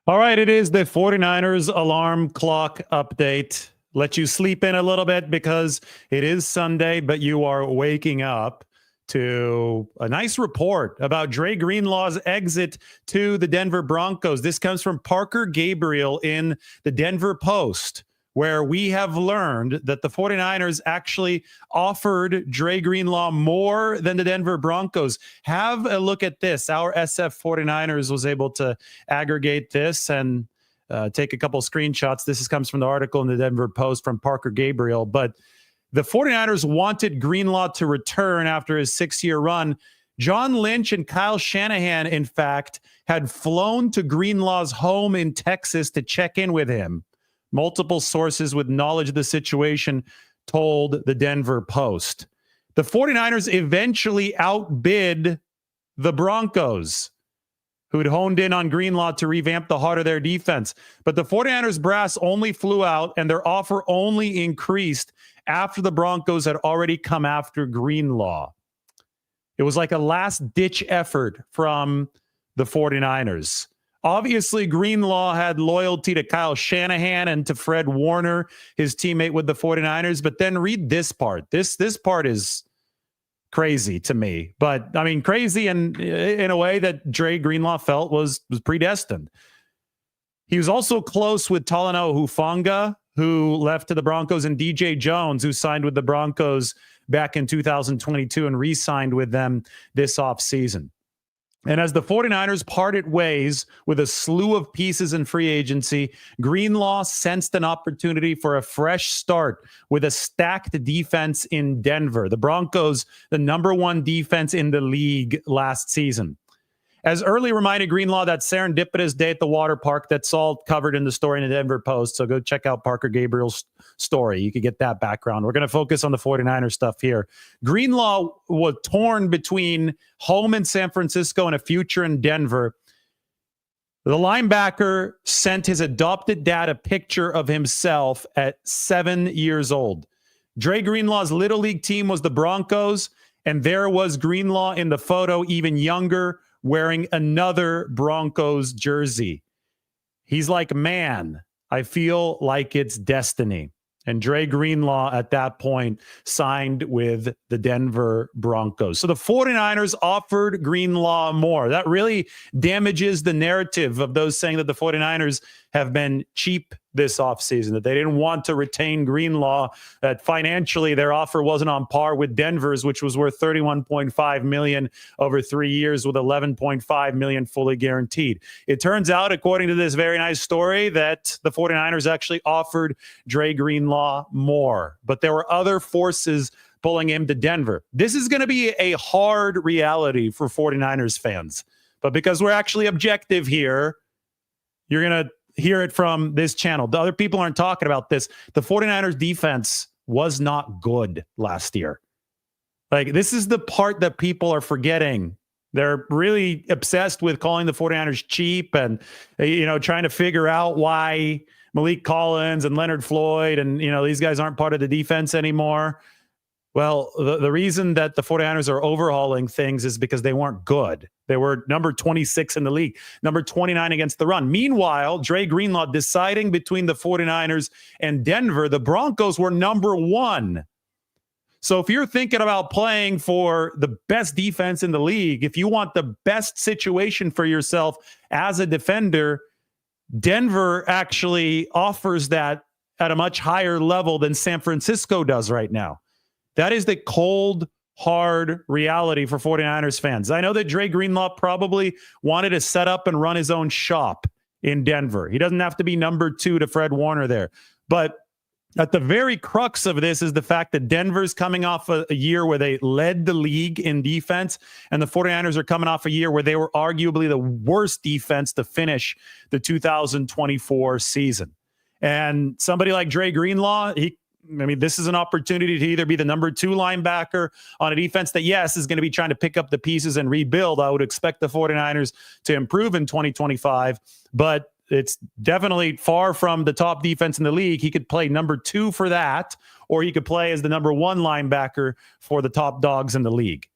All right, it is the 49ers alarm clock update. Let you sleep in a little bit because it is Sunday, but you are waking up to a nice report about Dre Greenlaw's exit to the Denver Broncos. This comes from Parker Gabriel in the Denver Post, where we have learned that the 49ers actually offered Dre Greenlaw more than the Denver Broncos. Have a look at this. Our SF 49ers was able to aggregate this and take a couple screenshots. This comes from the article in the Denver Post from Parker Gabriel. But the 49ers wanted Greenlaw to return after his 6-year run. John Lynch and Kyle Shanahan, in fact, had flown to Greenlaw's home in Texas to check in with him. Multiple sources with knowledge of the situation told the Denver Post. The 49ers eventually outbid the Broncos, who'd honed in on Greenlaw to revamp the heart of their defense. But the 49ers brass only flew out, and their offer only increased after the Broncos had already come after Greenlaw. It was like a last-ditch effort from the 49ers. Obviously, Greenlaw had loyalty to Kyle Shanahan and to Fred Warner, his teammate with the 49ers. But then read this part. This part is crazy to me. But, I mean, crazy in a way that Dre Greenlaw felt was predestined. He was also close with Talanoa Hufanga, who left to the Broncos, and DJ Jones, who signed with the Broncos back in 2022 and re-signed with them this offseason. And as the 49ers parted ways with a slew of pieces in free agency, Greenlaw sensed an opportunity for a fresh start with a stacked defense in Denver. The Broncos, the number one defense in the league last season. As early reminded Greenlaw, that serendipitous day at the water park, that's all covered in the story in the Denver Post. So go check out Parker Gabriel's story. You can get that background. We're going to focus on the 49ers stuff here. Greenlaw was torn between home in San Francisco and a future in Denver. The linebacker sent his adopted dad a picture of himself at 7 years old. Dre Greenlaw's Little League team was the Broncos, and there was Greenlaw in the photo, even younger, wearing another Broncos jersey. He's like, man, I feel like it's destiny. And Dre Greenlaw at that point signed with the Denver Broncos. So the 49ers offered Greenlaw more. That really damages the narrative of those saying that the 49ers have been cheap this offseason, that they didn't want to retain Greenlaw, that financially their offer wasn't on par with Denver's, which was worth $31.5 million over 3 years with $11.5 million fully guaranteed. It turns out, according to this very nice story, that the 49ers actually offered Dre Greenlaw more, but there were other forces pulling him to Denver. This is going to be a hard reality for 49ers fans, but because we're actually objective here, you're going to hear it from this channel. The other people aren't talking about this. The 49ers defense was not good last year. Like, this is the part that people are forgetting. They're really obsessed with calling the 49ers cheap and, trying to figure out why Malik Collins and Leonard Floyd and, these guys aren't part of the defense anymore. Well, the reason that the 49ers are overhauling things is because they weren't good. They were number 26 in the league, number 29 against the run. Meanwhile, Dre Greenlaw deciding between the 49ers and Denver, the Broncos were number one. So if you're thinking about playing for the best defense in the league, if you want the best situation for yourself as a defender, Denver actually offers that at a much higher level than San Francisco does right now. That is the cold, hard reality for 49ers fans. I know that Dre Greenlaw probably wanted to set up and run his own shop in Denver. He doesn't have to be number two to Fred Warner there. But at the very crux of this is the fact that Denver's coming off a year where they led the league in defense, and the 49ers are coming off a year where they were arguably the worst defense to finish the 2024 season. And somebody like Dre Greenlaw, this is an opportunity to either be the number two linebacker on a defense that, yes, is going to be trying to pick up the pieces and rebuild. I would expect the 49ers to improve in 2025, but it's definitely far from the top defense in the league. He could play number two for that, or he could play as the number one linebacker for the top dogs in the league.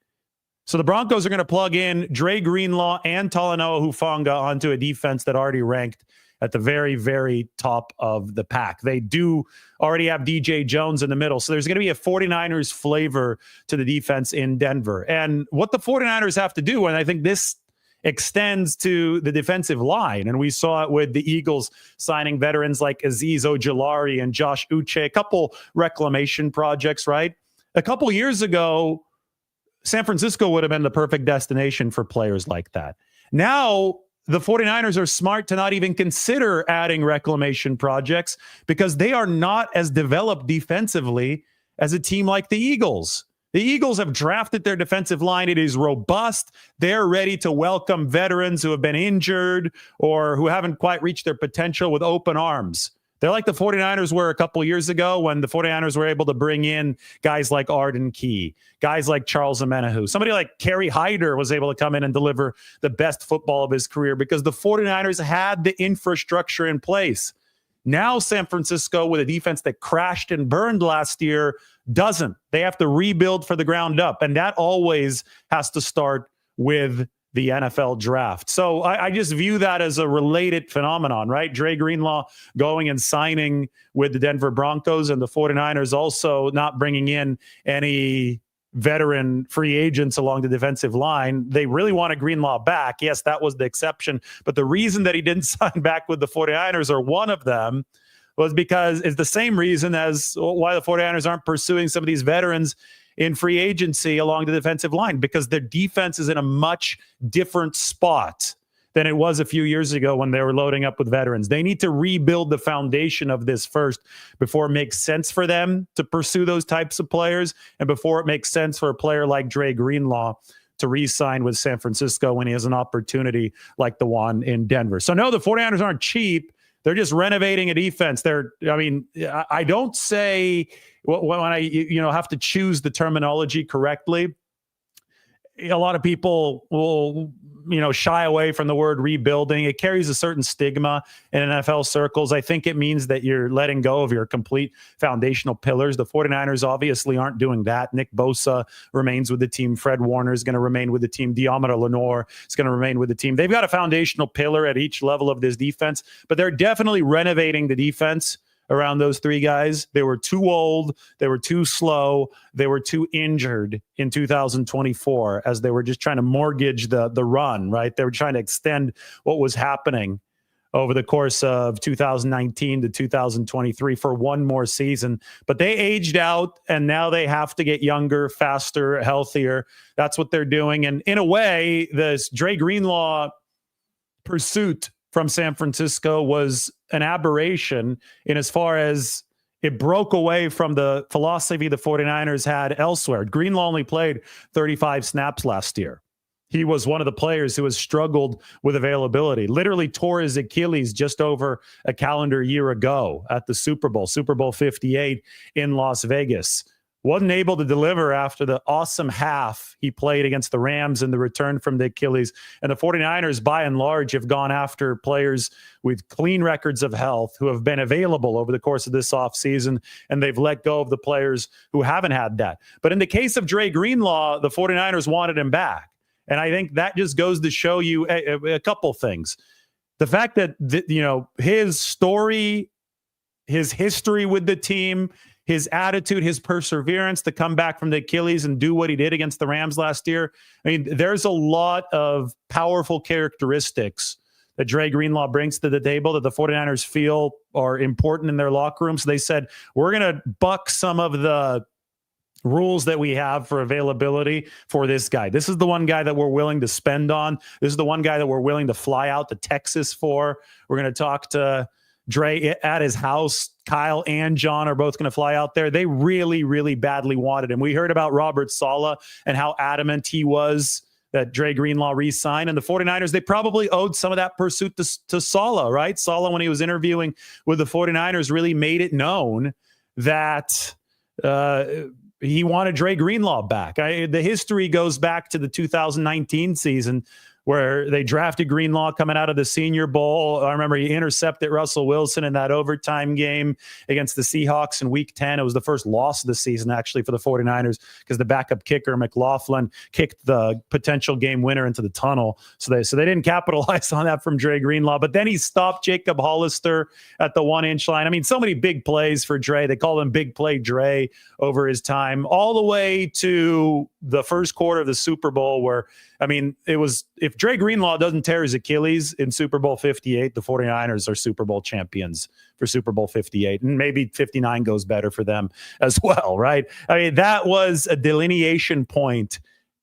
So the Broncos are going to plug in Dre Greenlaw and Talanoa Hufanga onto a defense that already ranked at the very, very top of the pack. They do already have DJ Jones in the middle. So there's going to be a 49ers flavor to the defense in Denver. And what the 49ers have to do, and I think this extends to the defensive line, and we saw it with the Eagles signing veterans like Azeez Ojulari and Josh Uche, a couple reclamation projects, right? A couple years ago, San Francisco would have been the perfect destination for players like that. Now, the 49ers are smart to not even consider adding reclamation projects because they are not as developed defensively as a team like the Eagles. The Eagles have drafted their defensive line. It is robust. They're ready to welcome veterans who have been injured or who haven't quite reached their potential with open arms. They're like the 49ers were a couple years ago when the 49ers were able to bring in guys like Arden Key, guys like Charles Omenihu. Somebody like Kerry Hyder was able to come in and deliver the best football of his career because the 49ers had the infrastructure in place. Now San Francisco, with a defense that crashed and burned last year, doesn't. They have to rebuild for the ground up, and that always has to start with the NFL draft. So I just view that as a related phenomenon, right? Dre Greenlaw going and signing with the Denver Broncos, and the 49ers also not bringing in any veteran free agents along the defensive line. They really wanted Greenlaw back. Yes, that was the exception. But the reason that he didn't sign back with the 49ers, or one of them, was because it's the same reason as why the 49ers aren't pursuing some of these veterans in free agency along the defensive line, because their defense is in a much different spot than it was a few years ago when they were loading up with veterans. They need to rebuild the foundation of this first before it makes sense for them to pursue those types of players, and before it makes sense for a player like Dre Greenlaw to re-sign with San Francisco when he has an opportunity like the one in Denver. So no, the 49ers aren't cheap. They're just renovating a defense. I don't say when I have to choose the terminology correctly. A lot of people will shy away from the word rebuilding. It carries a certain stigma in NFL circles. I think it means that you're letting go of your complete foundational pillars. The 49ers obviously aren't doing that. Nick Bosa remains with the team. Fred Warner is going to remain with the team. Deommodore Lenoir is going to remain with the team. They've got a foundational pillar at each level of this defense, but they're definitely renovating the defense around those three guys. They were too old. They were too slow. They were too injured in 2024 as they were just trying to mortgage the run, right? They were trying to extend what was happening over the course of 2019 to 2023 for one more season. But they aged out, and now they have to get younger, faster, healthier. That's what they're doing. And in a way, this Dre Greenlaw pursuit from San Francisco was an aberration in as far as it broke away from the philosophy the 49ers had elsewhere. Greenlaw only played 35 snaps last year. He was one of the players who has struggled with availability, literally tore his Achilles just over a calendar year ago at the Super Bowl 58 in Las Vegas. Wasn't able to deliver after the awesome half he played against the Rams in the return from the Achilles. And the 49ers, by and large, have gone after players with clean records of health who have been available over the course of this offseason, and they've let go of the players who haven't had that. But in the case of Dre Greenlaw, the 49ers wanted him back. And I think that just goes to show you a couple things. The fact that, his story, his history with the team, his attitude, his perseverance to come back from the Achilles and do what he did against the Rams last year. I mean, there's a lot of powerful characteristics that Dre Greenlaw brings to the table that the 49ers feel are important in their locker room. So they said, we're going to buck some of the rules that we have for availability for this guy. This is the one guy that we're willing to spend on. This is the one guy that we're willing to fly out to Texas for. We're going to talk to Dre at his house. Kyle and John are both going to fly out there. They really, really badly wanted him. We heard about Robert Saleh and how adamant he was that Dre Greenlaw re-sign. And the 49ers, they probably owed some of that pursuit to Saleh, right? Saleh, when he was interviewing with the 49ers, really made it known that he wanted Dre Greenlaw back. The history goes back to the 2019 season where they drafted Greenlaw coming out of the Senior Bowl. I remember he intercepted Russell Wilson in that overtime game against the Seahawks in Week 10. It was the first loss of the season, actually, for the 49ers because the backup kicker, McLaughlin, kicked the potential game winner into the tunnel. So they didn't capitalize on that from Dre Greenlaw. But then he stopped Jacob Hollister at the 1-inch line. I mean, so many big plays for Dre. They call him Big Play Dre over his time, all the way to the first quarter of the Super Bowl where, I mean, it was, if Dre Greenlaw doesn't tear his Achilles in Super Bowl 58, the 49ers are Super Bowl champions for Super Bowl 58. And maybe 59 goes better for them as well, right? I mean, that was a delineation point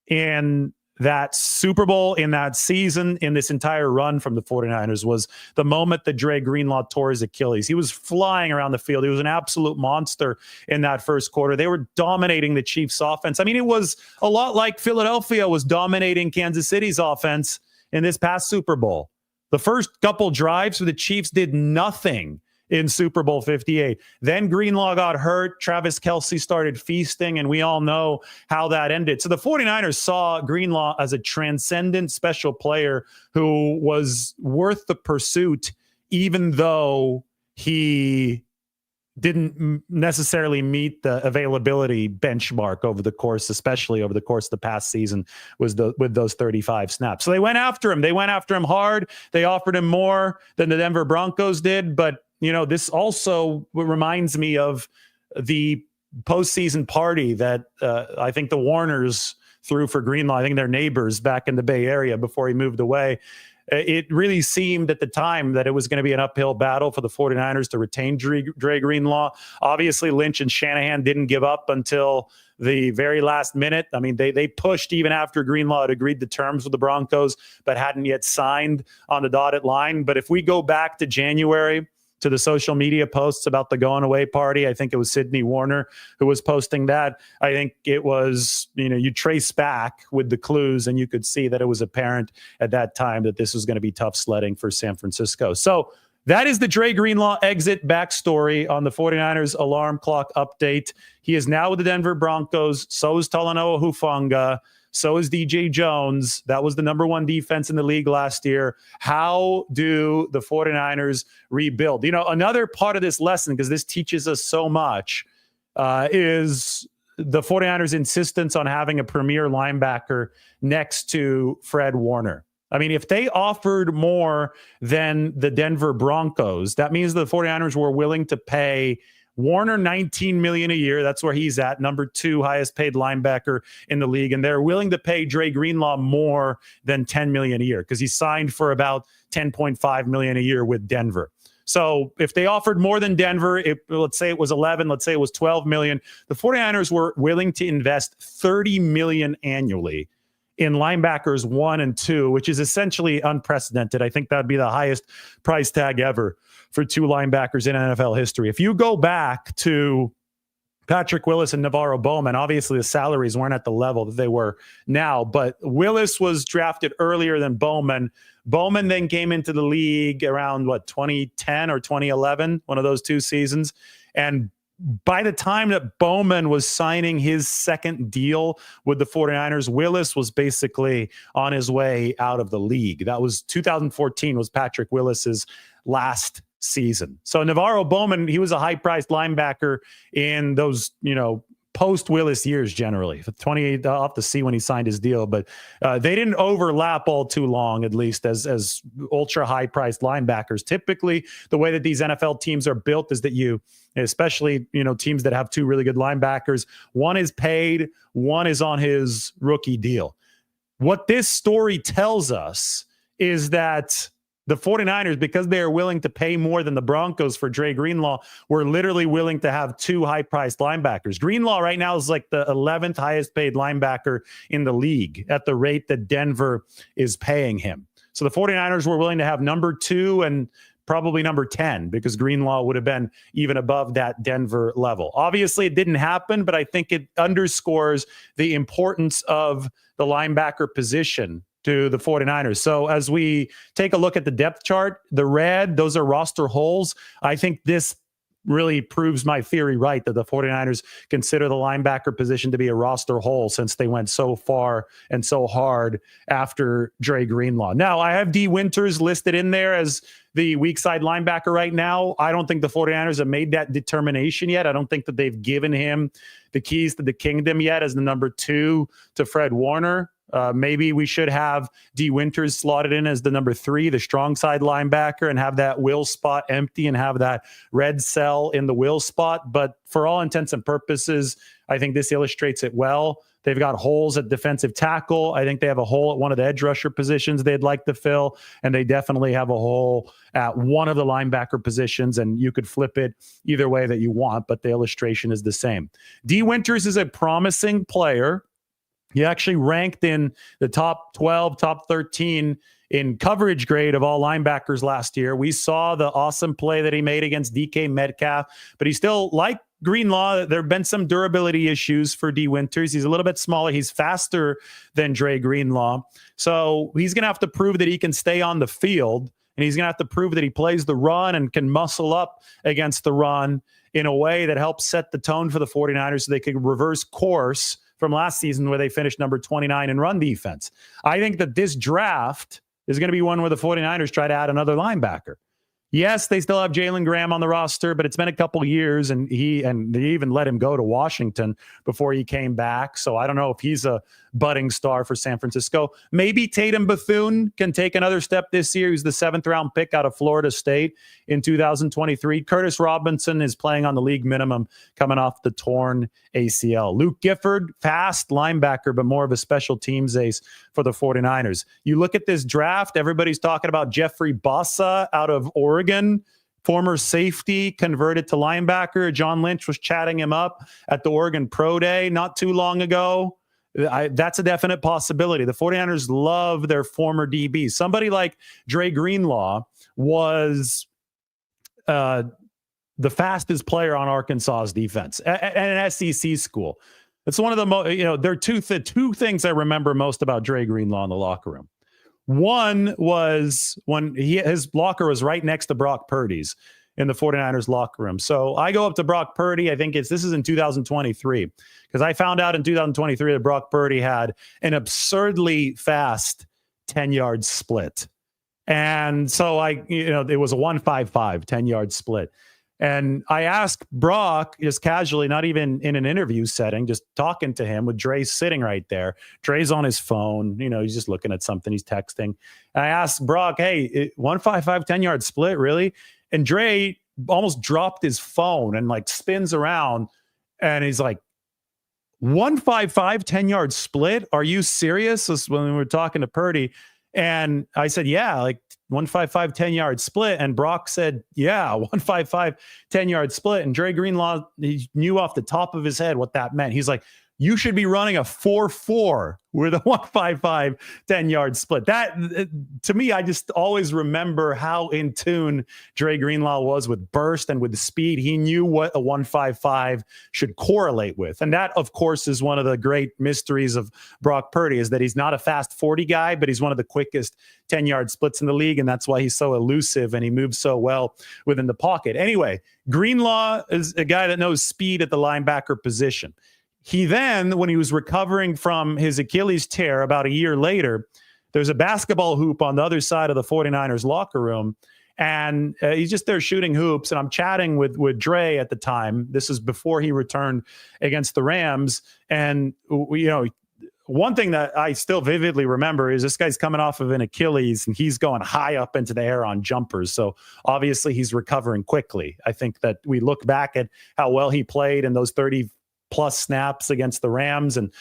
in that Super Bowl, in that season, in this entire run from the 49ers, was the moment that Dre Greenlaw tore his Achilles. He was flying around the field. He was an absolute monster in that first quarter. They were dominating the Chiefs' offense. I mean, it was a lot like Philadelphia was dominating Kansas City's offense in this past Super Bowl. The first couple drives for the Chiefs did nothing in Super Bowl 58. Then Greenlaw got hurt. Travis Kelce started feasting, and we all know how that ended. So the 49ers saw Greenlaw as a transcendent special player who was worth the pursuit, even though he didn't necessarily meet the availability benchmark over the course, especially over the course of the past season, with those 35 snaps. So they went after him. They went after him hard. They offered him more than the Denver Broncos did. But, you know, this also reminds me of the postseason party that I think the Warners threw for Greenlaw. I think they're neighbors back in the Bay Area before he moved away. It really seemed at the time that it was going to be an uphill battle for the 49ers to retain Dre Greenlaw. Obviously, Lynch and Shanahan didn't give up until the very last minute. I mean, they pushed even after Greenlaw had agreed to terms with the Broncos, but hadn't yet signed on the dotted line. But if we go back to January, to the social media posts about the going away party, I think it was Sydney Warner who was posting that. I think it was, you know, you trace back with the clues and you could see that it was apparent at that time that this was going to be tough sledding for San Francisco. So that is the Dre Greenlaw exit backstory on the 49ers alarm clock update. He is now with the Denver Broncos. So is Talanoa Hufanga. So is DJ Jones. That was the number one defense in the league last year. How do the 49ers rebuild? You know, another part of this lesson, because this teaches us so much, is the 49ers' insistence on having a premier linebacker next to Fred Warner. I mean, if they offered more than the Denver Broncos, that means the 49ers were willing to pay Warner $19 million a year. That's where he's at, number 2 highest paid linebacker in the league. And they're willing to pay Dre Greenlaw more than $10 million a year because he signed for about $10.5 million a year with Denver. So if they offered more than Denver, let's say it was 11, let's say it was 12 million, the 49ers were willing to invest $30 million annually in linebackers 1 and 2, which is essentially unprecedented. I think that'd be the highest price tag ever for 2 linebackers in NFL history. If you go back to Patrick Willis and Navarro Bowman, obviously the salaries weren't at the level that they were now, but Willis was drafted earlier than Bowman. Bowman then came into the league around, 2010 or 2011, one of those 2 seasons. And by the time that Bowman was signing his second deal with the 49ers, Willis was basically on his way out of the league. That was 2014 was Patrick Willis's last season. So Navarro Bowman, he was a high-priced linebacker in those, post-Willis years generally. 28, I'll have to see when he signed his deal, but they didn't overlap all too long, at least as ultra-high-priced linebackers. Typically, the way that these NFL teams are built is that especially, teams that have 2 really good linebackers, one is paid, one is on his rookie deal. What this story tells us is that the 49ers, because they are willing to pay more than the Broncos for Dre Greenlaw, were literally willing to have 2 high-priced linebackers. Greenlaw right now is like the 11th highest paid linebacker in the league at the rate that Denver is paying him. So the 49ers were willing to have number 2 and probably number 10 because Greenlaw would have been even above that Denver level. Obviously, it didn't happen, but I think it underscores the importance of the linebacker position to the 49ers. So as we take a look at the depth chart, the red, those are roster holes. I think this really proves my theory right that the 49ers consider the linebacker position to be a roster hole since they went so far and so hard after Dre Greenlaw. Now, I have D. Winters listed in there as the weak side linebacker right now. I don't think the 49ers have made that determination yet. I don't think that they've given him the keys to the kingdom yet as the number 2 to Fred Warner. Maybe we should have D. Winters slotted in as the number 3, the strong side linebacker, and have that will spot empty and have that red cell in the will spot. But for all intents and purposes, I think this illustrates it well. They've got holes at defensive tackle. I think they have a hole at one of the edge rusher positions they'd like to fill, and they definitely have a hole at one of the linebacker positions, and you could flip it either way that you want, but the illustration is the same. D. Winters is a promising player. He actually ranked in the top 12, top 13 in coverage grade of all linebackers last year. We saw the awesome play that he made against DK Metcalf, but he still, like Greenlaw, there have been some durability issues for D. Winters. He's a little bit smaller. He's faster than Dre Greenlaw. So he's going to have to prove that he can stay on the field, and he's going to have to prove that he plays the run and can muscle up against the run in a way that helps set the tone for the 49ers so they could reverse course from last season where they finished number 29 in run defense. I think that this draft is going to be one where the 49ers try to add another linebacker. Yes, they still have Jalen Graham on the roster, but it's been a couple years, and they even let him go to Washington before he came back. So I don't know if he's a budding star for San Francisco. Maybe Tatum Bethune can take another step this year. He's the 7th-round pick out of Florida State in 2023. Curtis Robinson is playing on the league minimum coming off the torn ACL. Luke Gifford, fast linebacker, but more of a special teams ace for the 49ers. You look at this draft, everybody's talking about Jeffrey Bossa out of Oregon, former safety, converted to linebacker. John Lynch was chatting him up at the Oregon Pro Day not too long ago. That's a definite possibility. The 49ers love their former DBs. Somebody like Dre Greenlaw was the fastest player on Arkansas's defense at an SEC school. It's one of the most, there are two things I remember most about Dre Greenlaw in the locker room. One was when his locker was right next to Brock Purdy's in the 49ers locker room. So I go up to Brock Purdy. I think this is in 2023, because I found out in 2023 that Brock Purdy had an absurdly fast 10-yard split. And so it was a 1.55 10-yard split. And I asked Brock, just casually, not even in an interview setting, just talking to him with Dre sitting right there. Dre's on his phone. He's just looking at something. He's texting. And I asked Brock, hey, 1.55 10-yard split, really? And Dre almost dropped his phone and spins around. And he's like, 1.55 10-yard split? Are you serious? This is when we were talking to Purdy. And I said, yeah, 1.55 10-yard split. And Brock said, yeah, 1.55 10-yard split. And Dre Greenlaw, he knew off the top of his head what that meant. He's like, you should be running a 4.4 with a 1.55 10-yard split. That, to me, I just always remember how in tune Dre Greenlaw was with burst and with the speed. He knew what a 1.55 should correlate with. And that, of course, is one of the great mysteries of Brock Purdy, is that he's not a fast 40 guy, but he's one of the quickest 10-yard splits in the league. And that's why he's so elusive and he moves so well within the pocket. Anyway, Greenlaw is a guy that knows speed at the linebacker position. He then, when he was recovering from his Achilles tear about a year later, there's a basketball hoop on the other side of the 49ers locker room, and he's just there shooting hoops. And I'm chatting with Dre at the time. This is before he returned against the Rams. And, one thing that I still vividly remember is this guy's coming off of an Achilles, and he's going high up into the air on jumpers. So obviously he's recovering quickly. I think that we look back at how well he played in those 30+ snaps against the Rams, and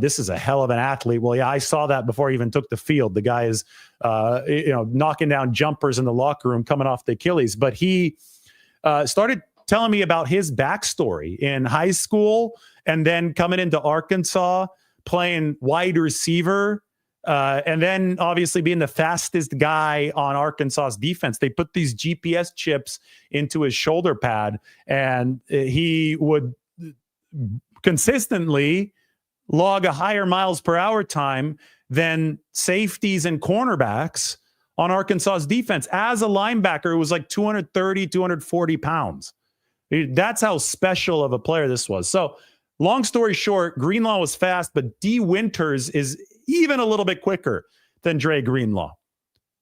this is a hell of an athlete. Well, yeah, I saw that before he even took the field. The guy is, knocking down jumpers in the locker room coming off the Achilles. But he started telling me about his backstory in high school and then coming into Arkansas, playing wide receiver, and then obviously being the fastest guy on Arkansas's defense. They put these GPS chips into his shoulder pad, and he would consistently log a higher miles per hour time than safeties and cornerbacks on Arkansas's defense. As a linebacker, it was 230, 240 pounds. That's how special of a player this was. So long story short, Greenlaw was fast, but D. Winters is even a little bit quicker than Dre Greenlaw.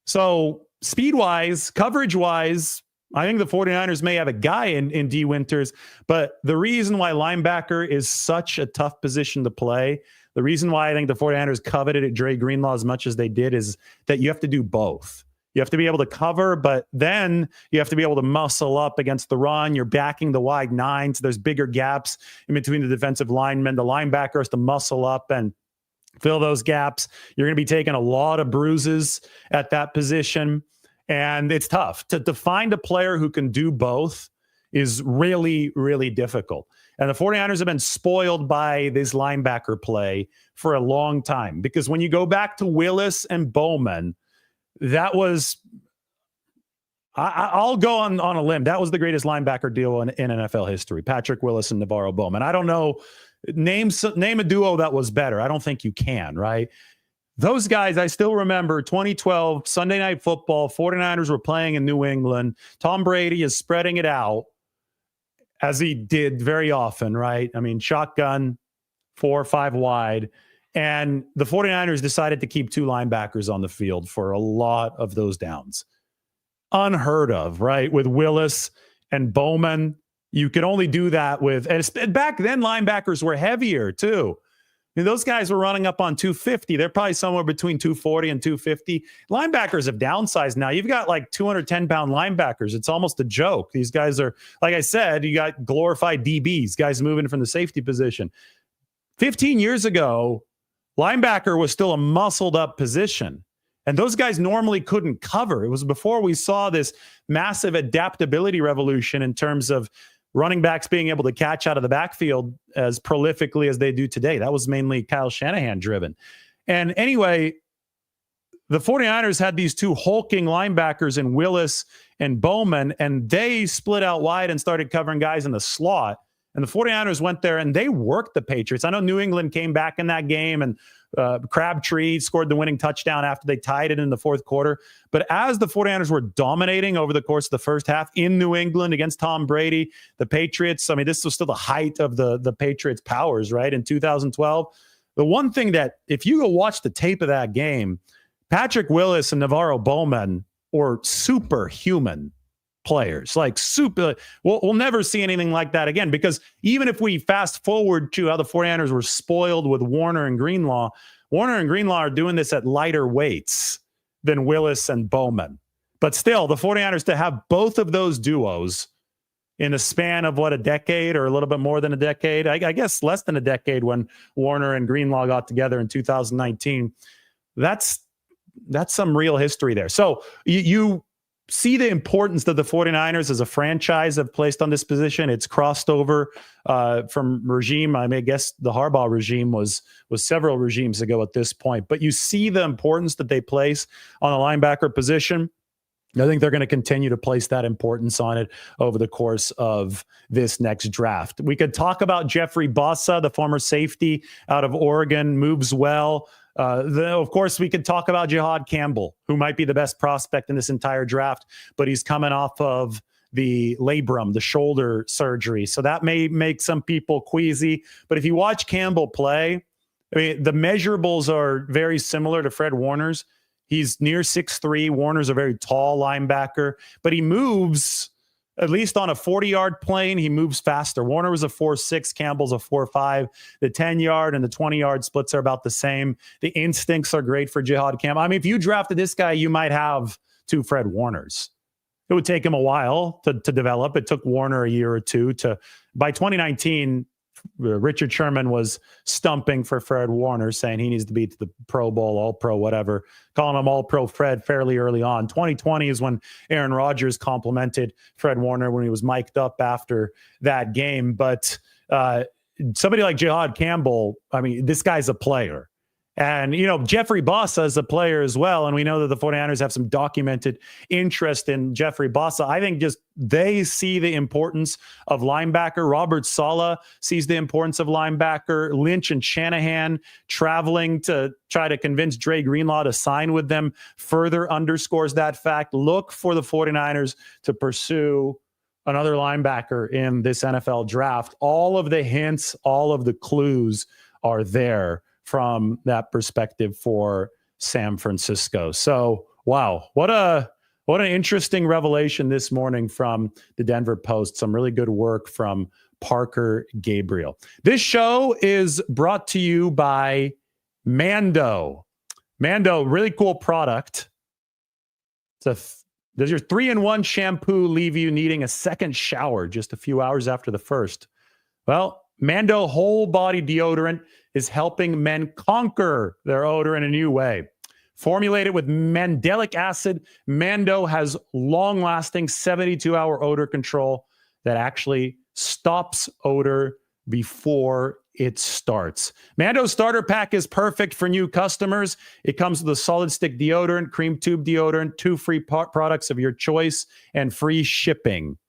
So speed-wise, coverage-wise, I think the 49ers may have a guy in D. Winters, but the reason why linebacker is such a tough position to play, the reason why I think the 49ers coveted at Dre Greenlaw as much as they did is that you have to do both. You have to be able to cover, but then you have to be able to muscle up against the run. You're backing the wide nine, so there's bigger gaps in between the defensive linemen. The linebacker has to muscle up and fill those gaps. You're going to be taking a lot of bruises at that position, and it's tough. To find a player who can do both is really, really difficult. And the 49ers have been spoiled by this linebacker play for a long time, because when you go back to Willis and Bowman, that was, I'll go on a limb, that was the greatest linebacker deal in NFL history, Patrick Willis and Navarro Bowman. I don't know, name a duo that was better. I don't think you can, right? Those guys, I still remember 2012, Sunday Night Football, 49ers were playing in New England. Tom Brady is spreading it out, as he did very often, right? I mean, shotgun, 4 or 5 wide. And the 49ers decided to keep 2 linebackers on the field for a lot of those downs. Unheard of, right? With Willis and Bowman, you could only do that with, and back then linebackers were heavier too. I mean, those guys were running up on 250. They're probably somewhere between 240 and 250. Linebackers have downsized now. You've got like 210-pound linebackers. It's almost a joke. These guys are, like I said, you got glorified DBs, guys moving from the safety position. 15 years ago, linebacker was still a muscled up position, and those guys normally couldn't cover. It was before we saw this massive adaptability revolution in terms of running backs being able to catch out of the backfield as prolifically as they do today. That was mainly Kyle Shanahan driven. And anyway, the 49ers had these 2 hulking linebackers in Willis and Bowman, and they split out wide and started covering guys in the slot. And the 49ers went there and they worked the Patriots. I know New England came back in that game, and Crabtree scored the winning touchdown after they tied it in the 4th quarter. But as the 49ers were dominating over the course of the first half in New England against Tom Brady, the Patriots, I mean, this was still the height of the Patriots' powers, right? In 2012. The one thing that, if you go watch the tape of that game, Patrick Willis and Navarro Bowman were superhuman players, like super. We'll never see anything like that again, because even if we fast forward to how the 49ers were spoiled with Warner and Greenlaw are doing this at lighter weights than Willis and Bowman. But still, the 49ers to have both of those duos in the span of a decade, or a little bit more than a decade, I guess less than a decade, when Warner and Greenlaw got together in 2019, that's some real history there. So you see the importance that the 49ers as a franchise have placed on this position. It's crossed over from regime. I mean, I guess the Harbaugh regime was several regimes ago at this point. But you see the importance that they place on a linebacker position. I think they're going to continue to place that importance on it over the course of this next draft. We could talk about Jeffrey Bossa, the former safety out of Oregon, moves well. Of course, we could talk about Jihad Campbell, who might be the best prospect in this entire draft, but he's coming off of the labrum, the shoulder surgery. So that may make some people queasy. But if you watch Campbell play, I mean, the measurables are very similar to Fred Warner's. He's near 6'3". Warner's a very tall linebacker, but he moves, at least on a 40-yard plane, he moves faster. Warner was a 4'6", Campbell's a 4'5". The 10-yard and the 20-yard splits are about the same. The instincts are great for Jihad Campbell. I mean, if you drafted this guy, you might have 2 Fred Warners. It would take him a while to develop. It took Warner a year or two to. By 2019, Richard Sherman was stumping for Fred Warner, saying he needs to be to the Pro Bowl, All-Pro, whatever, calling him All-Pro Fred fairly early on. 2020 is when Aaron Rodgers complimented Fred Warner when he was mic'd up after that game. But somebody like Jihad Campbell, I mean, this guy's a player. And, you know, Jeffrey Bossa is a player as well. And we know that the 49ers have some documented interest in Jeffrey Bossa. I think just they see the importance of linebacker. Robert Saleh sees the importance of linebacker. Lynch and Shanahan traveling to try to convince Dre Greenlaw to sign with them further underscores that fact. Look for the 49ers to pursue another linebacker in this NFL draft. All of the hints, all of the clues are there from that perspective for San Francisco. So, wow, what an interesting revelation this morning from the Denver Post. Some really good work from Parker Gabriel. This show is brought to you by Mando. Mando, really cool product. Does your 3-in-1 shampoo leave you needing a second shower just a few hours after the first? Well, Mando whole body deodorant is helping men conquer their odor in a new way. Formulated with mandelic acid, Mando has long-lasting 72-hour odor control that actually stops odor before it starts. Mando's starter pack is perfect for new customers. It comes with a solid stick deodorant, cream tube deodorant, 2 free products of your choice, and free shipping.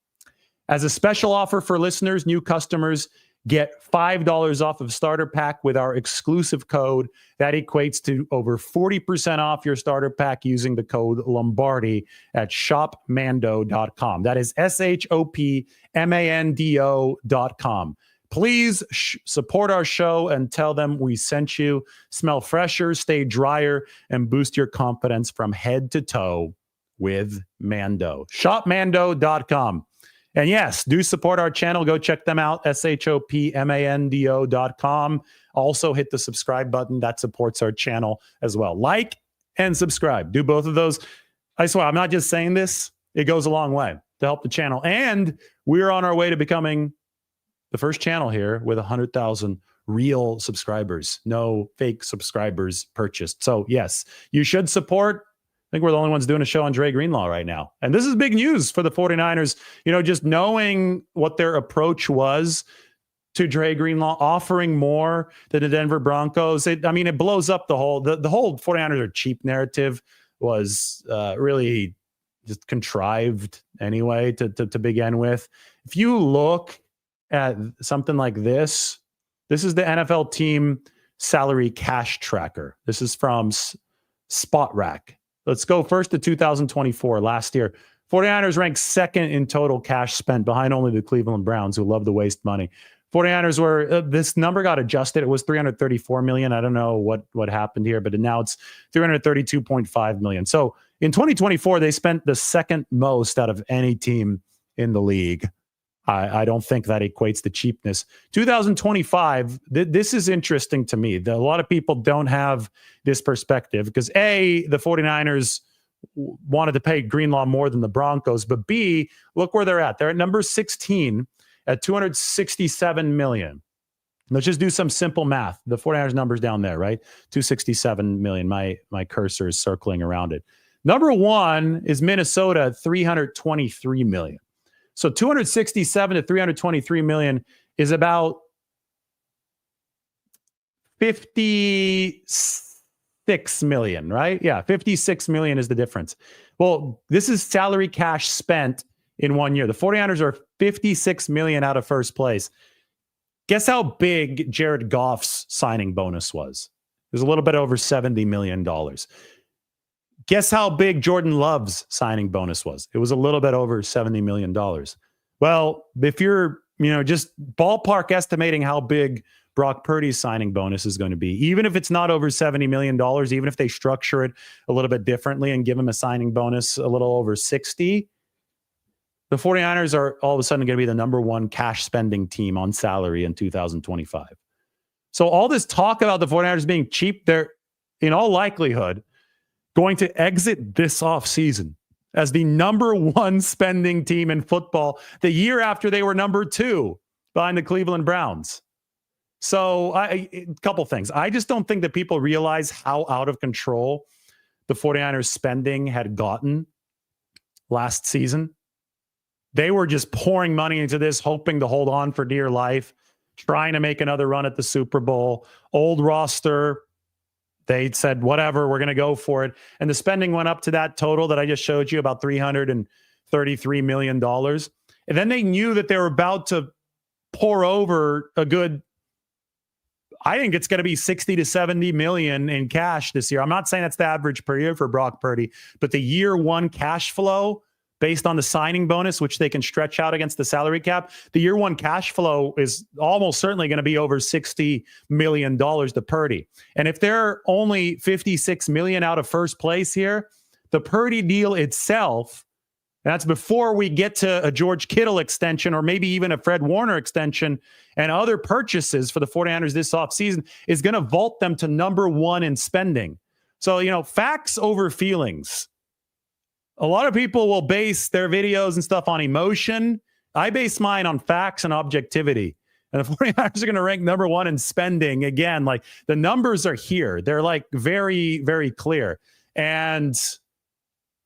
As a special offer for listeners, new customers get $5 off of starter pack with our exclusive code. That equates to over 40% off your starter pack using the code Lombardi at shopmando.com. That is shopmando.com. Please support our show and tell them we sent you. Smell fresher, stay drier, and boost your confidence from head to toe with Mando. Shopmando.com. And yes, do support our channel. Go check them out, shopmando.com. Also hit the subscribe button. That supports our channel as well. Like and subscribe. Do both of those. I swear, I'm not just saying this. It goes a long way to help the channel. And we're on our way to becoming the first channel here with 100,000 real subscribers. No fake subscribers purchased. So yes, you should support. I think we're the only ones doing a show on Dre Greenlaw right now. And this is big news for the 49ers. You know, just knowing what their approach was to Dre Greenlaw, offering more than the Denver Broncos. It blows up the whole 49ers are cheap narrative was really just contrived anyway to begin with. If you look at something like this is the NFL team salary cash tracker. This is from Spot Rack. Let's go first to 2024, last year. 49ers ranked second in total cash spent behind only the Cleveland Browns, who love to waste money. 49ers were, this number got adjusted. It was $334 million. I don't know what happened here, but now it's $332.5 million. So in 2024, they spent the second most out of any team in the league. I don't think that equates to cheapness. 2025, this is interesting to me. A lot of people don't have this perspective because A, the 49ers wanted to pay Greenlaw more than the Broncos, but B, look where they're at. They're at number 16 at $267 million. Let's just do some simple math. The 49ers number's down there, right? $267 million. My cursor is circling around it. Number one is Minnesota, $323 million. So 267 to 323 million is about 56 million, right? Yeah, 56 million is the difference. Well, this is salary cash spent in 1 year. The 49ers are 56 million out of first place. Guess how big Jared Goff's signing bonus was? It was a little bit over $70 million. Guess how big Jordan Love's signing bonus was? It was a little bit over $70 million. Well, if you're, just ballpark estimating how big Brock Purdy's signing bonus is going to be, even if it's not over $70 million, even if they structure it a little bit differently and give him a signing bonus a little over 60, the 49ers are all of a sudden going to be the number one cash spending team on salary in 2025. So all this talk about the 49ers being cheap, they're in all likelihood going to exit this offseason as the number one spending team in football the year after they were number two behind the Cleveland Browns. So a couple things. I just don't think that people realize how out of control the 49ers spending had gotten last season. They were just pouring money into this, hoping to hold on for dear life, trying to make another run at the Super Bowl. Old roster. They said, whatever, we're going to go for it. And the spending went up to that total that I just showed you, about $333 million. And then they knew that they were about to pour over a good, I think it's going to be 60 to 70 million in cash this year. I'm not saying that's the average per year for Brock Purdy, but the year one cash flow based on the signing bonus, which they can stretch out against the salary cap, the year one cash flow is almost certainly going to be over $60 million to Purdy. And if they're only $56 million out of first place here, the Purdy deal itself, that's before we get to a George Kittle extension or maybe even a Fred Warner extension and other purchases for the 49ers this offseason, is going to vault them to number one in spending. So, facts over feelings. A lot of people will base their videos and stuff on emotion. I base mine on facts and objectivity. And the 49ers are going to rank number one in spending. Again, like the numbers are here. They're like very, very clear. And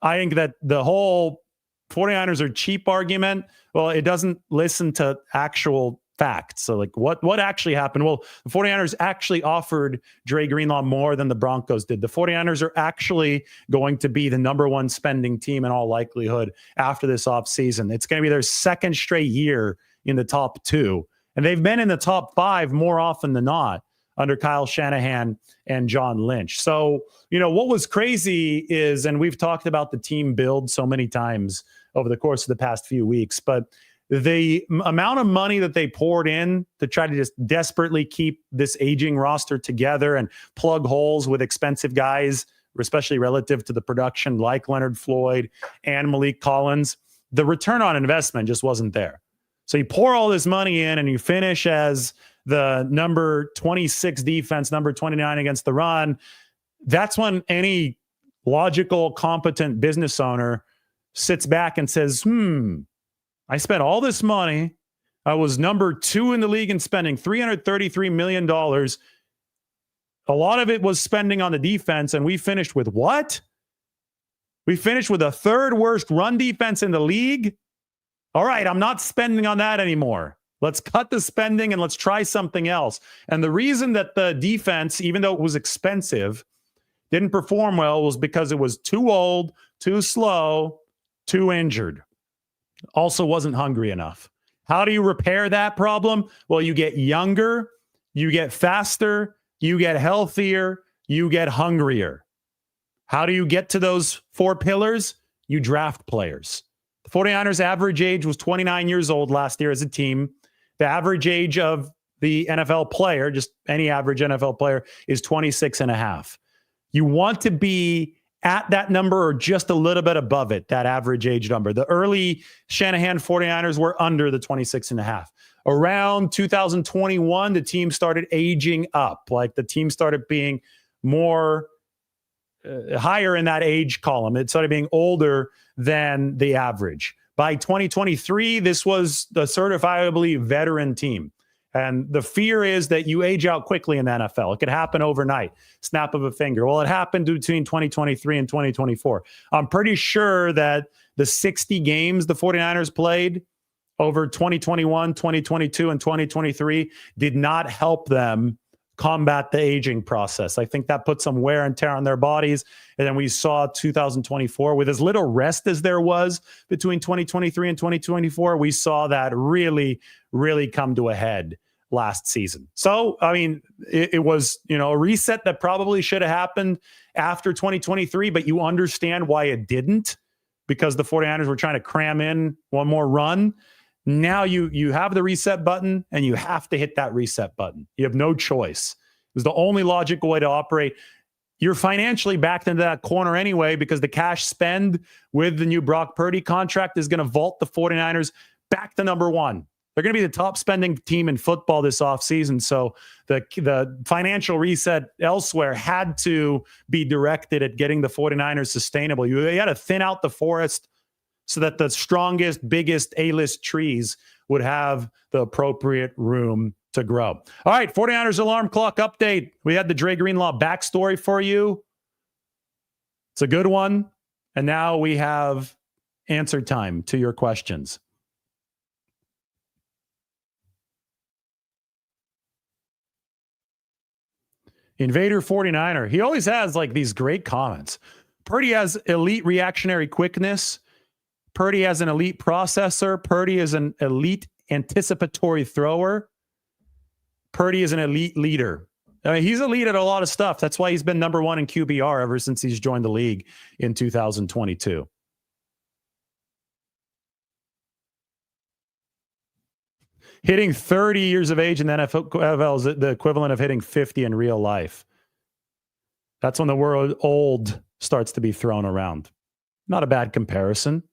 I think that the whole 49ers are cheap argument, well, it doesn't listen to actual facts. So like what actually happened? Well, the 49ers actually offered Dre Greenlaw more than the Broncos did. The 49ers are actually going to be the number one spending team in all likelihood after this offseason. It's going to be their second straight year in the top two. And they've been in the top five more often than not under Kyle Shanahan and John Lynch. So, what was crazy is, and we've talked about the team build so many times over the course of the past few weeks, but the amount of money that they poured in to try to just desperately keep this aging roster together and plug holes with expensive guys, especially relative to the production like Leonard Floyd and Malik Collins, the return on investment just wasn't there. So you pour all this money in and you finish as the number 26 defense, number 29 against the run. That's when any logical, competent business owner sits back and says, I spent all this money. I was number 2 in the league in spending, $333 million. A lot of it was spending on the defense, and we finished with what? We finished with the third worst run defense in the league? All right, I'm not spending on that anymore. Let's cut the spending and let's try something else. And the reason that the defense, even though it was expensive, didn't perform well was because it was too old, too slow, too injured. Also wasn't hungry enough. How do you repair that problem? Well, you get younger, you get faster, you get healthier, you get hungrier. How do you get to those 4 pillars? You draft players. The 49ers average age was 29 years old last year as a team. The average age of the NFL player, just any average NFL player, is 26 and a half. You want to be at that number or just a little bit above it, that average age number. The early Shanahan 49ers were under the 26 and a half. Around 2021, the team started aging up. Like the team started being more higher in that age column. It started being older than the average. By 2023, this was the certifiably veteran team. And the fear is that you age out quickly in the NFL. It could happen overnight, snap of a finger. Well, it happened between 2023 and 2024. I'm pretty sure that the 60 games the 49ers played over 2021, 2022, and 2023 did not help them combat the aging process. I think that put some wear and tear on their bodies. And then we saw 2024 with as little rest as there was between 2023 and 2024. We saw that really, really come to a head last season. So, I mean, it was, a reset that probably should have happened after 2023, but you understand why it didn't, because the 49ers were trying to cram in one more run. Now you have the reset button and you have to hit that reset button. You have no choice. It was the only logical way to operate. You're financially backed into that corner anyway, because the cash spend with the new Brock Purdy contract is going to vault the 49ers back to number 1. They're going to be the top spending team in football this offseason. So the financial reset elsewhere had to be directed at getting the 49ers sustainable. You had to thin out the forest so that the strongest, biggest A-list trees would have the appropriate room to grow. All right, 49ers alarm clock update. We had the Dre Greenlaw backstory for you. It's a good one. And now we have answer time to your questions. Invader 49er. He always has like these great comments. Purdy has elite reactionary quickness. Purdy has an elite processor. Purdy is an elite anticipatory thrower. Purdy is an elite leader. I mean, he's elite at a lot of stuff. That's why he's been number 1 in QBR ever since he's joined the league in 2022. Hitting 30 years of age in the NFL is the equivalent of hitting 50 in real life. That's when the word old starts to be thrown around. Not a bad comparison.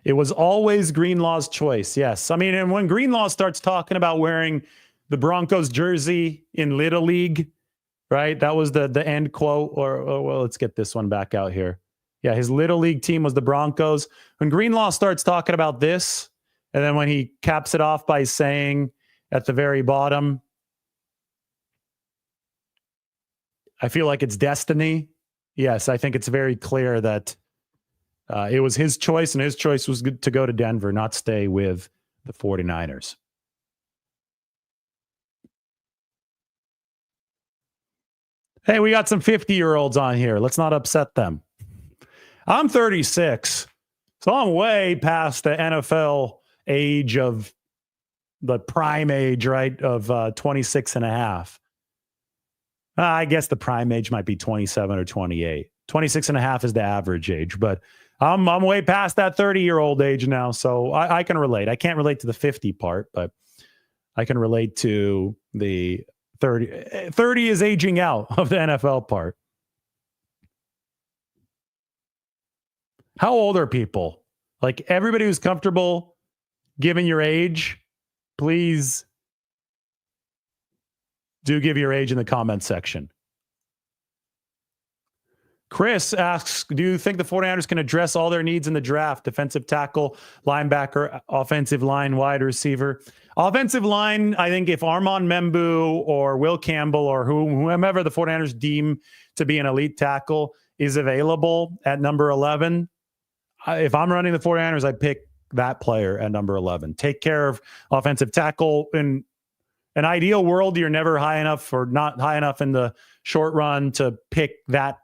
It was always Greenlaw's choice, yes. I mean, and when Greenlaw starts talking about wearing the Broncos jersey in Little League, right? That was the end quote. Or well, let's get this one back out here. Yeah, his Little League team was the Broncos. When Greenlaw starts talking about this, and then when he caps it off by saying at the very bottom, I feel like it's destiny. Yes, I think it's very clear that it was his choice, and his choice was to go to Denver, not stay with the 49ers. Hey, we got some 50-year-olds on here. Let's not upset them. I'm 36, so I'm way past the NFL age of the prime age, right, of 26 and a half. I guess the prime age might be 27 or 28. 26 and a half is the average age, but I'm way past that 30-year-old age now, so I can relate. I can't relate to the 50 part, but I can relate to the 30. 30 is aging out of the NFL part. How old are people? Like, everybody who's comfortable giving your age, please do give your age in the comments section. Chris asks, do you think the 49ers can address all their needs in the draft? Defensive tackle, linebacker, offensive line, wide receiver. Offensive line, I think if Armand Membu or Will Campbell or whomever the 49ers deem to be an elite tackle is available at number 11, if I'm running the 49ers, I pick that player at number 11. Take care of offensive tackle. In an ideal world, you're never high enough or not high enough in the short run to pick that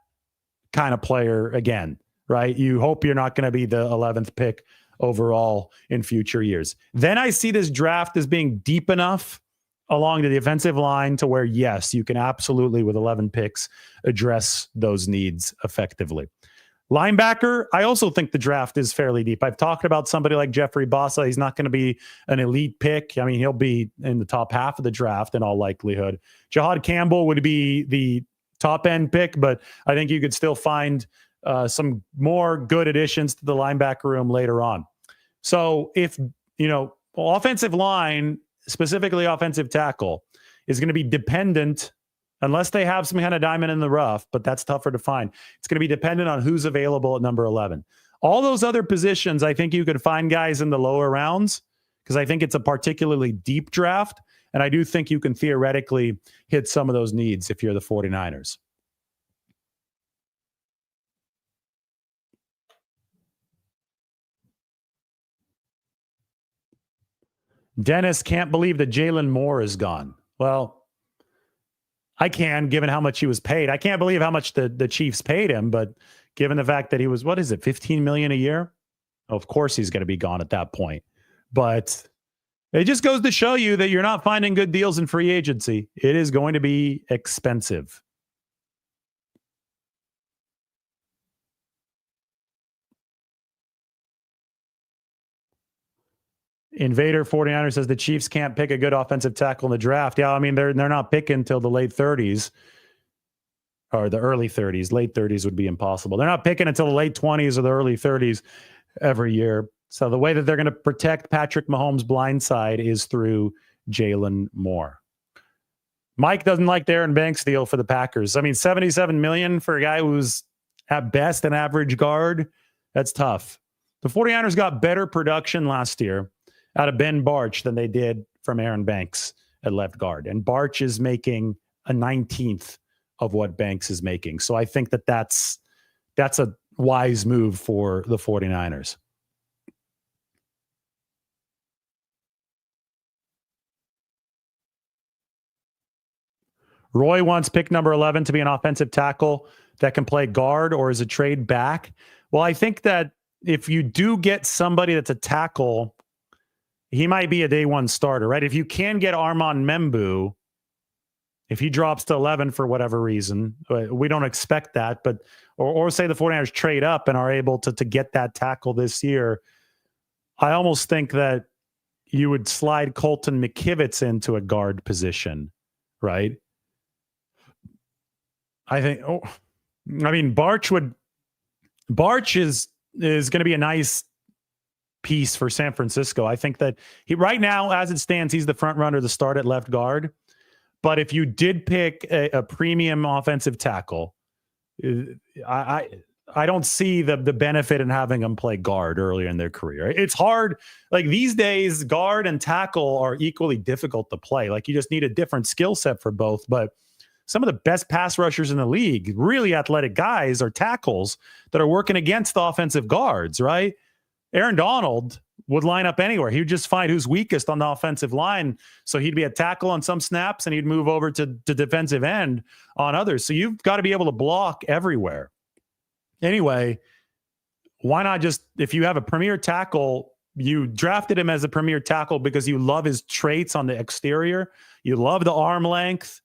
kind of player again, right? You hope you're not going to be the 11th pick overall in future years. Then I see this draft as being deep enough along the defensive line to where, yes, you can absolutely, with 11 picks, address those needs effectively. Linebacker, I also think the draft is fairly deep. I've talked about somebody like Jeffrey Bossa. He's not going to be an elite pick. I mean, he'll be in the top half of the draft in all likelihood. Jahad Campbell would be the top end pick, but I think you could still find some more good additions to the linebacker room later on. So if, offensive line, specifically offensive tackle, is going to be dependent, unless they have some kind of diamond in the rough, but that's tougher to find. It's going to be dependent on who's available at number 11. All those other positions, I think you could find guys in the lower rounds because I think it's a particularly deep draft. And I do think you can theoretically hit some of those needs if you're the 49ers. Dennis can't believe that Jalen Moore is gone. Well, I can, given how much he was paid. I can't believe how much the Chiefs paid him, but given the fact that he was, $15 million a year? Of course he's going to be gone at that point. But it just goes to show you that you're not finding good deals in free agency. It is going to be expensive. Invader 49ers says the Chiefs can't pick a good offensive tackle in the draft. Yeah, I mean, they're not picking until the late 30s or the early 30s. Late 30s would be impossible. They're not picking until the late 20s or the early 30s every year. So the way that they're going to protect Patrick Mahomes' blind side is through Jalen Moore. Mike doesn't like the Aaron Banks deal for the Packers. I mean, $77 million for a guy who's at best an average guard. That's tough. The 49ers got better production last year out of Ben Barch than they did from Aaron Banks at left guard. And Barch is making a 19th of what Banks is making. So I think that's a wise move for the 49ers. Roy wants pick number 11 to be an offensive tackle that can play guard, or is a trade back? Well, I think that if you do get somebody that's a tackle, he might be a day one starter, right? If you can get Armand Membu, if he drops to 11 for whatever reason, we don't expect that, but or say the 49ers trade up and are able to get that tackle this year, I almost think that you would slide Colton McKivitz into a guard position, right? I think. Barch is going to be a nice piece for San Francisco. I think that he right now, as it stands, he's the front runner to start at left guard. But if you did pick a premium offensive tackle, I don't see the benefit in having them play guard earlier in their career. It's hard. Like these days, guard and tackle are equally difficult to play. Like you just need a different skill set for both. But some of the best pass rushers in the league, really athletic guys, are tackles that are working against the offensive guards, right? Aaron Donald would line up anywhere. He would just find who's weakest on the offensive line. So he'd be a tackle on some snaps and he'd move over to defensive end on others. So you've got to be able to block everywhere. Anyway, why not just, if you have a premier tackle, you drafted him as a premier tackle because you love his traits on the exterior. You love the arm length.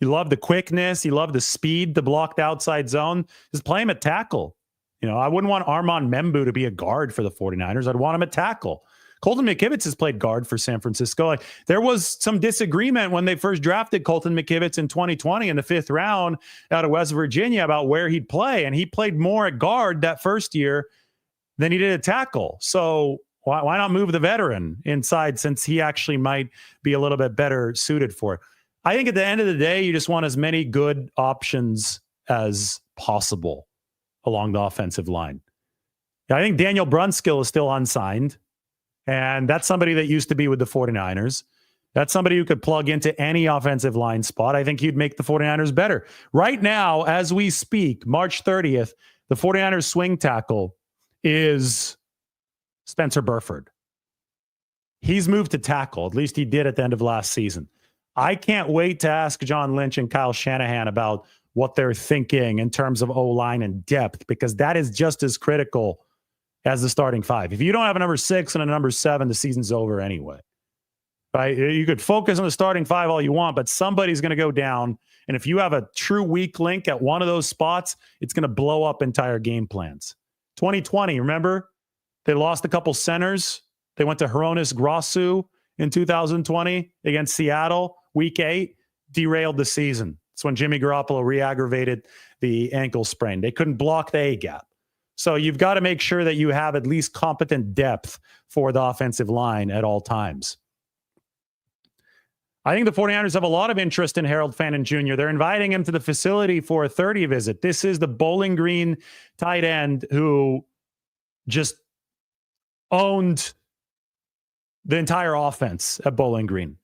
You love the quickness. You love the speed to block the outside zone. Just play him at tackle. You know, I wouldn't want Armand Membu to be a guard for the 49ers. I'd want him at tackle. Colton McKivitz has played guard for San Francisco. Like, there was some disagreement when they first drafted Colton McKivitz in 2020 in the 5th round out of West Virginia about where he'd play. And he played more at guard that first year than he did at tackle. So why not move the veteran inside, since he actually might be a little bit better suited for it? I think at the end of the day, you just want as many good options as possible along the offensive line. I think Daniel Brunskill is still unsigned, and that's somebody that used to be with the 49ers. That's somebody who could plug into any offensive line spot. I think he'd make the 49ers better. Right now, as we speak, March 30th, the 49ers swing tackle is Spencer Burford. He's moved to tackle. At least he did at the end of last season. I can't wait to ask John Lynch and Kyle Shanahan about what they're thinking in terms of O-line and depth, because that is just as critical as the starting five. If you don't have a number 6 and a number 7, the season's over anyway. Right? You could focus on the starting 5 all you want, but somebody's going to go down. And if you have a true weak link at one of those spots, it's going to blow up entire game plans. 2020, remember? They lost a couple centers. They went to Hronis Grasu in 2020 against Seattle. Week 8, derailed the season. It's when Jimmy Garoppolo re-aggravated the ankle sprain. They couldn't block the A-gap. So you've got to make sure that you have at least competent depth for the offensive line at all times. I think the 49ers have a lot of interest in Harold Fannin Jr. They're inviting him to the facility for a 30 visit. This is the Bowling Green tight end who just owned the entire offense at Bowling Green.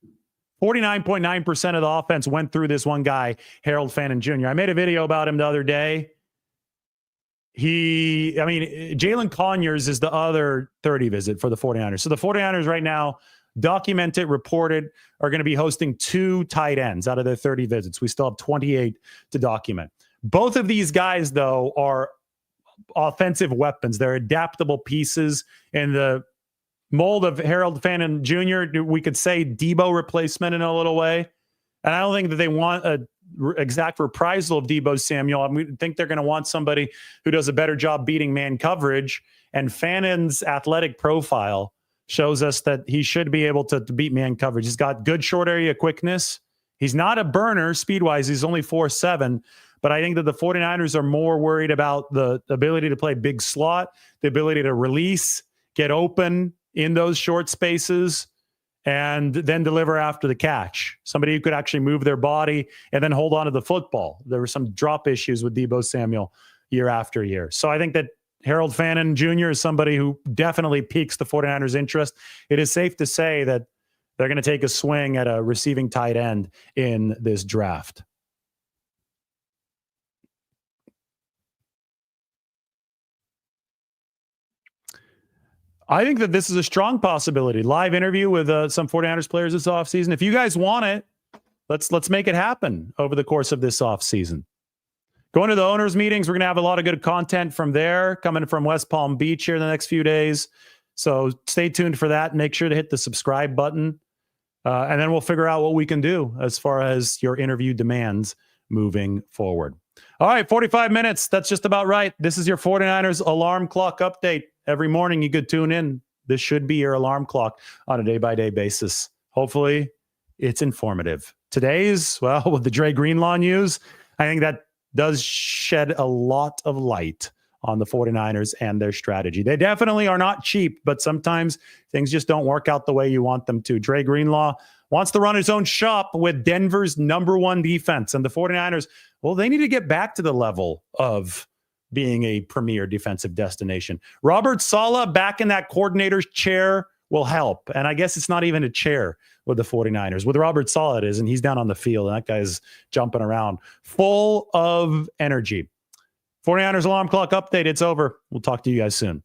49.9% of the offense went through this one guy, Harold Fannin Jr. I made a video about him the other day. Jalen Conyers is the other 30 visit for the 49ers. So the 49ers right now, documented, reported, are going to be hosting 2 tight ends out of their 30 visits. We still have 28 to document. Both of these guys, though, are offensive weapons. They're adaptable pieces in the mold of Harold Fannin Jr. We could say Debo replacement in a little way. And I don't think that they want a exact reprisal of Debo Samuel. I think they're going to want somebody who does a better job beating man coverage. And Fannin's athletic profile shows us that he should be able to beat man coverage. He's got good short area quickness. He's not a burner speed-wise. He's only 4'7". But I think that the 49ers are more worried about the ability to play big slot, the ability to release, get open in those short spaces, and then deliver after the catch. Somebody who could actually move their body and then hold on to the football. There were some drop issues with Debo Samuel year after year. So I think that Harold Fannin Jr. is somebody who definitely piques the 49ers' interest. It is safe to say that they're going to take a swing at a receiving tight end in this draft. I think that this is a strong possibility. Live interview with some 49ers players this offseason. If you guys want it, let's make it happen over the course of this offseason. Going to the owners' meetings, we're going to have a lot of good content from there coming from West Palm Beach here in the next few days. So stay tuned for that. Make sure to hit the subscribe button. And then we'll figure out what we can do as far as your interview demands moving forward. All right, 45 minutes. That's just about right. This is your 49ers alarm clock update. Every morning you could tune in. This should be your alarm clock on a day-by-day basis. Hopefully, it's informative. Today's, well, with the Dre Greenlaw news, I think that does shed a lot of light on the 49ers and their strategy. They definitely are not cheap, but sometimes things just don't work out the way you want them to. Dre Greenlaw wants to run his own shop with Denver's number one defense. And the 49ers, well, they need to get back to the level of being a premier defensive destination. Robert Saleh back in that coordinator's chair will help. And I guess it's not even a chair with the 49ers. With Robert Saleh it is, and he's down on the field, and that guy's jumping around, full of energy. 49ers alarm clock update. It's over. We'll talk to you guys soon.